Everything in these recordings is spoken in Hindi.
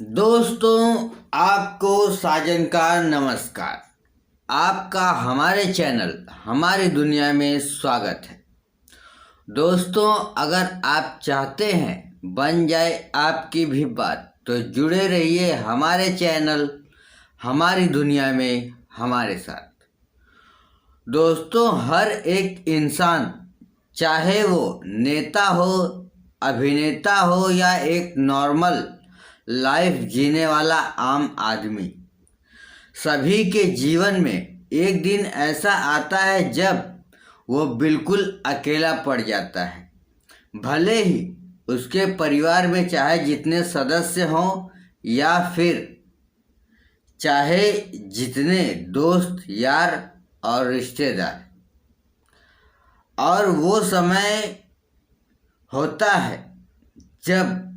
दोस्तों, आपको साजन का नमस्कार। आपका हमारे चैनल हमारी दुनिया में स्वागत है। दोस्तों, अगर आप चाहते हैं बन जाए आपकी भी बात तो जुड़े रहिए हमारे चैनल हमारी दुनिया में हमारे साथ। दोस्तों, हर एक इंसान, चाहे वो नेता हो, अभिनेता हो या एक नॉर्मल लाइफ जीने वाला आम आदमी, सभी के जीवन में एक दिन ऐसा आता है जब वो बिल्कुल अकेला पड़ जाता है। भले ही उसके परिवार में चाहे जितने सदस्य हों या फिर चाहे जितने दोस्त यार और रिश्तेदार, और वो समय होता है जब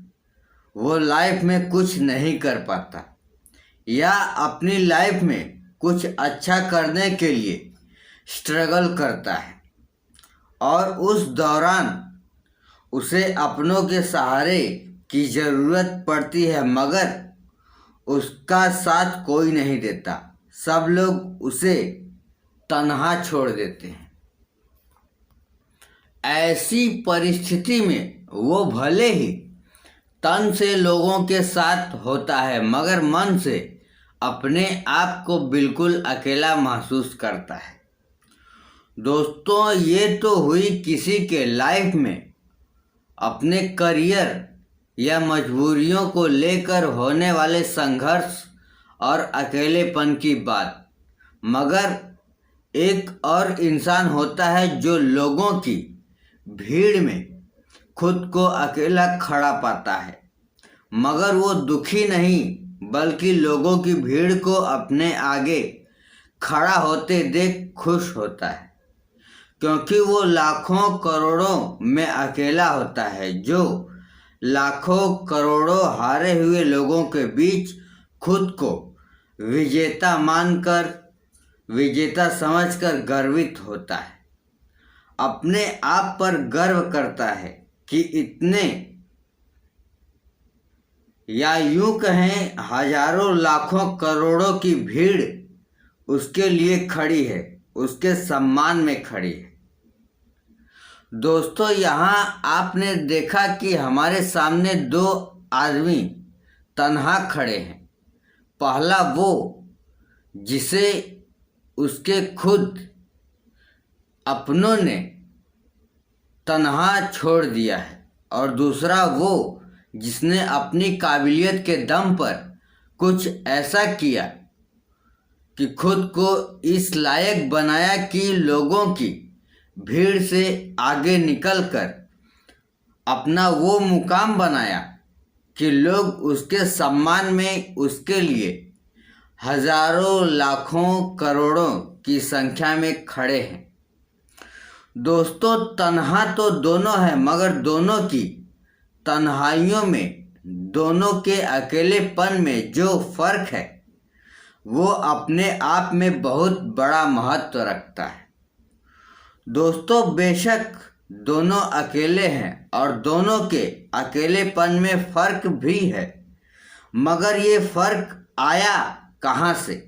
वो लाइफ में कुछ नहीं कर पाता या अपनी लाइफ में कुछ अच्छा करने के लिए स्ट्रगल करता है, और उस दौरान उसे अपनों के सहारे की ज़रूरत पड़ती है, मगर उसका साथ कोई नहीं देता। सब लोग उसे तन्हा छोड़ देते हैं। ऐसी परिस्थिति में वो भले ही तन से लोगों के साथ होता है, मगर मन से अपने आप को बिल्कुल अकेला महसूस करता है। दोस्तों, ये तो हुई किसी के लाइफ में अपने करियर या मजबूरियों को लेकर होने वाले संघर्ष और अकेलेपन की बात, मगर एक और इंसान होता है जो लोगों की भीड़ में खुद को अकेला खड़ा पाता है, मगर वो दुखी नहीं बल्कि लोगों की भीड़ को अपने आगे खड़ा होते देख खुश होता है, क्योंकि वो लाखों करोड़ों में अकेला होता है, जो लाखों करोड़ों हारे हुए लोगों के बीच खुद को विजेता समझकर गर्वित होता है, अपने आप पर गर्व करता है कि इतने या यूं कहें हजारों लाखों करोड़ों की भीड़ उसके लिए खड़ी है, उसके सम्मान में खड़ी है। दोस्तों, यहाँ आपने देखा कि हमारे सामने दो आदमी तन्हा खड़े हैं। पहला वो जिसे उसके खुद अपनों ने तन्हा छोड़ दिया है, और दूसरा वो जिसने अपनी काबिलियत के दम पर कुछ ऐसा किया कि खुद को इस लायक बनाया कि लोगों की भीड़ से आगे निकलकर अपना वो मुकाम बनाया कि लोग उसके सम्मान में उसके लिए हजारों लाखों करोड़ों की संख्या में खड़े हैं। दोस्तों, तन्हा तो दोनों है, मगर दोनों की तन्हाइयों में, दोनों के अकेलेपन में जो फर्क है वो अपने आप में बहुत बड़ा महत्व रखता है। दोस्तों, बेशक दोनों अकेले हैं और दोनों के अकेलेपन में फर्क भी है, मगर ये फर्क आया कहाँ से?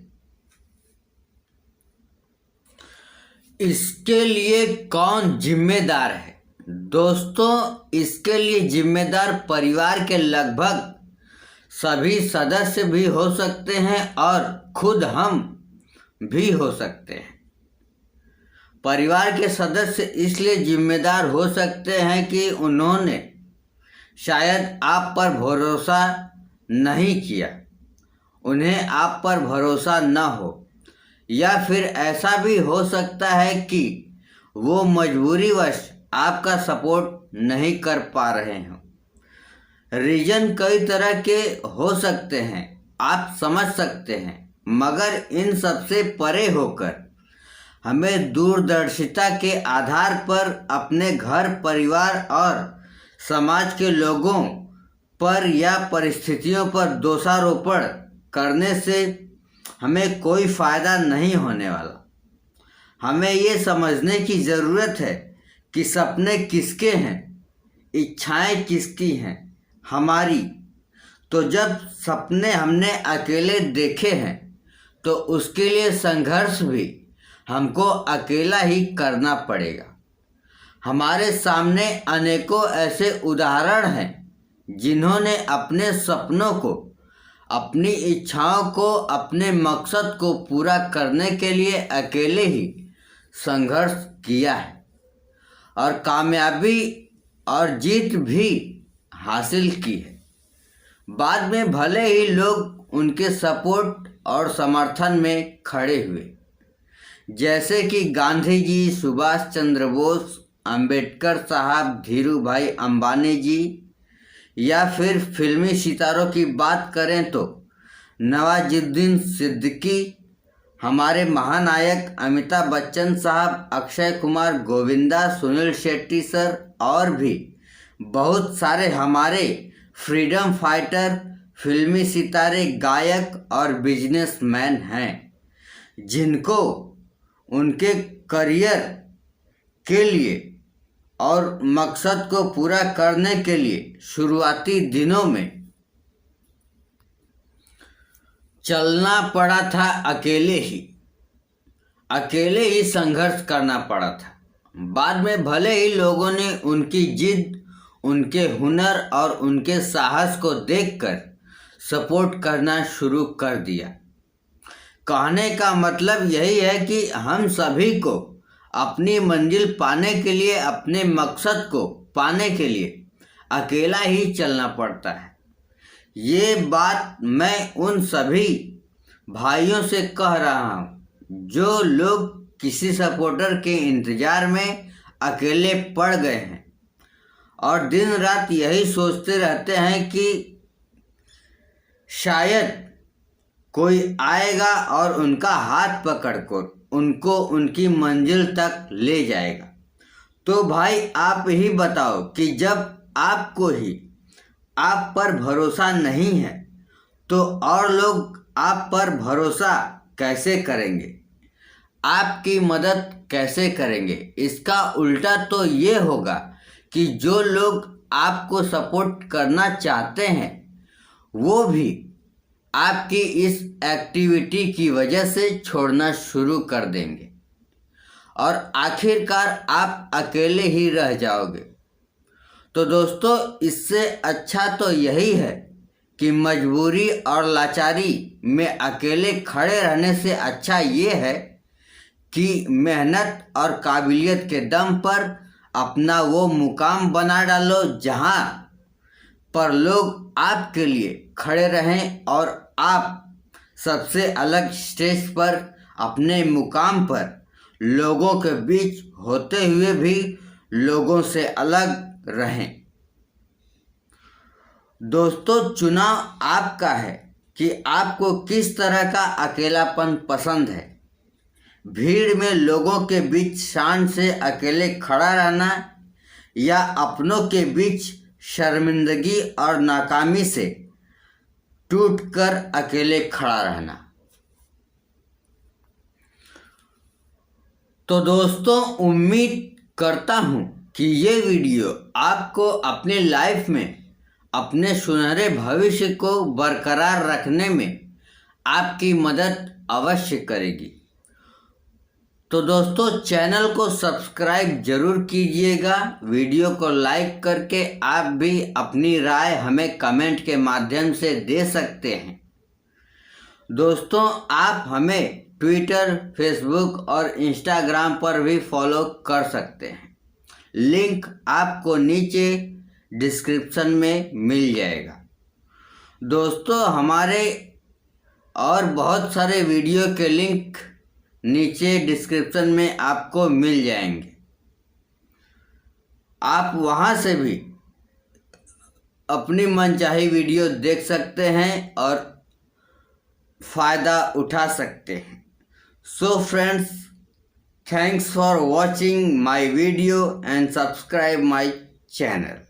इसके लिए कौन जिम्मेदार है? दोस्तों, इसके लिए जिम्मेदार परिवार के लगभग सभी सदस्य भी हो सकते हैं और खुद हम भी हो सकते हैं। परिवार के सदस्य इसलिए जिम्मेदार हो सकते हैं कि उन्होंने शायद आप पर भरोसा नहीं किया, उन्हें आप पर भरोसा न हो, या फिर ऐसा भी हो सकता है कि वो मजबूरीवश आपका सपोर्ट नहीं कर पा रहे हों। रीजन कई तरह के हो सकते हैं, आप समझ सकते हैं, मगर इन सबसे परे होकर हमें दूरदर्शिता के आधार पर अपने घर, परिवार और समाज के लोगों पर या परिस्थितियों पर दोषारोपण करने से हमें कोई फ़ायदा नहीं होने वाला। हमें ये समझने की ज़रूरत है कि सपने किसके हैं, इच्छाएं किसकी हैं, हमारी तो जब सपने हमने अकेले देखे हैं तो उसके लिए संघर्ष भी हमको अकेला ही करना पड़ेगा। हमारे सामने अनेकों ऐसे उदाहरण हैं जिन्होंने अपने सपनों को, अपनी इच्छाओं को, अपने मकसद को पूरा करने के लिए अकेले ही संघर्ष किया है और कामयाबी और जीत भी हासिल की है। बाद में भले ही लोग उनके सपोर्ट और समर्थन में खड़े हुए, जैसे कि गांधी जी, सुभाष चंद्र बोस, अंबेडकर साहब, धीरू भाई अंबानी जी, या फिर फिल्मी सितारों की बात करें तो नवाजुद्दीन सिद्दीकी, हमारे महानायक अमिताभ बच्चन साहब, अक्षय कुमार, गोविंदा, सुनील शेट्टी सर और भी बहुत सारे हमारे फ्रीडम फाइटर, फिल्मी सितारे, गायक और बिजनेसमैन हैं जिनको उनके करियर के लिए और मकसद को पूरा करने के लिए शुरुआती दिनों में चलना पड़ा था, अकेले ही संघर्ष करना पड़ा था। बाद में भले ही लोगों ने उनकी जिद, उनके हुनर और उनके साहस को देखकर सपोर्ट करना शुरू कर दिया। कहने का मतलब यही है कि हम सभी को अपनी मंजिल पाने के लिए, अपने मकसद को पाने के लिए अकेला ही चलना पड़ता है। ये बात मैं उन सभी भाइयों से कह रहा हूँ जो लोग किसी सपोर्टर के इंतज़ार में अकेले पड़ गए हैं और दिन रात यही सोचते रहते हैं कि शायद कोई आएगा और उनका हाथ पकड़कर उनको उनकी मंजिल तक ले जाएगा। तो भाई आप ही बताओ कि जब आपको ही आप पर भरोसा नहीं है तो और लोग आप पर भरोसा कैसे करेंगे, आपकी मदद कैसे करेंगे? इसका उल्टा तो ये होगा कि जो लोग आपको सपोर्ट करना चाहते हैं वो भी आपकी इस एक्टिविटी की वजह से छोड़ना शुरू कर देंगे और आखिरकार आप अकेले ही रह जाओगे। तो दोस्तों, इससे अच्छा तो यही है कि मजबूरी और लाचारी में अकेले खड़े रहने से अच्छा ये है कि मेहनत और काबिलियत के दम पर अपना वो मुकाम बना डालो जहाँ पर लोग आपके लिए खड़े रहें और आप सबसे अलग स्टेज पर, अपने मुकाम पर लोगों के बीच होते हुए भी लोगों से अलग रहें। दोस्तों, चुनाव आपका है कि आपको किस तरह का अकेलापन पसंद है। भीड़ में लोगों के बीच शान से अकेले खड़ा रहना या अपनों के बीच शर्मिंदगी और नाकामी से टूटकर अकेले खड़ा रहना। तो दोस्तों, उम्मीद करता हूँ कि ये वीडियो आपको अपने लाइफ में अपने सुनहरे भविष्य को बरकरार रखने में आपकी मदद अवश्य करेगी। तो दोस्तों, चैनल को सब्सक्राइब जरूर कीजिएगा। वीडियो को लाइक करके आप भी अपनी राय हमें कमेंट के माध्यम से दे सकते हैं। दोस्तों, आप हमें ट्विटर, फेसबुक और इंस्टाग्राम पर भी फॉलो कर सकते हैं। लिंक आपको नीचे डिस्क्रिप्शन में मिल जाएगा। दोस्तों, हमारे और बहुत सारे वीडियो के लिंक नीचे डिस्क्रिप्शन में आपको मिल जाएंगे। आप वहां से भी अपनी मनचाही वीडियो देख सकते हैं और फ़ायदा उठा सकते हैं। So friends, thanks for watching my video and subscribe my channel.